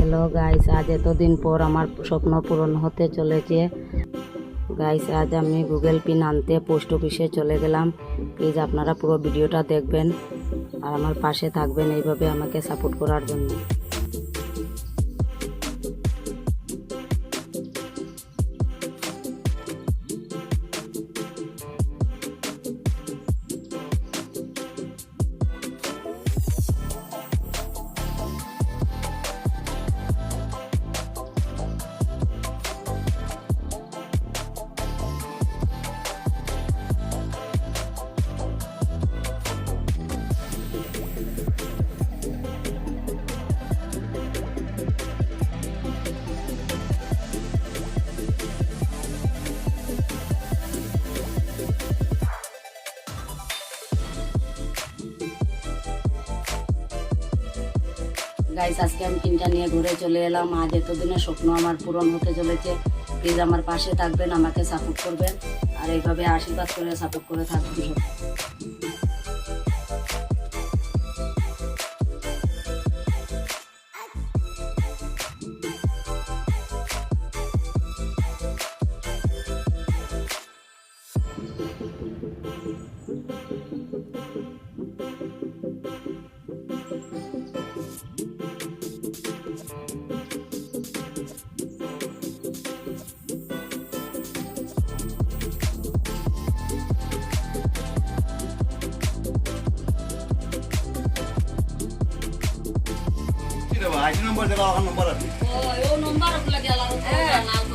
Hello guys, আজ এতদিন পর আমার স্বপ্ন পূরণ হতে চলেছে গাইস। আজ আমি গুগল পিন আনতে পোস্ট অফিসে চলে গেলাম। প্লিজ আপনারা পুরো ভিডিওটা দেখবেন আর আমার পাশে থাকবেন এইভাবে আমাকে সাপোর্ট করার জন্য। গাইস, আজকে আমি পিনটা নিয়ে ঘুরে চলে এলাম। আজ এতদিনের স্বপ্ন আমার পূরণ হতে চলেছে। প্লিজ আমার পাশে থাকবেন, আমাকে সাপোর্ট করবেন আর এইভাবে আশীর্বাদ করে সাপোর্ট করে থাকবেন সব। আইডি নম্বর দিলা, আমার নম্বর আছে। ও নম্বর লাগে আলাদা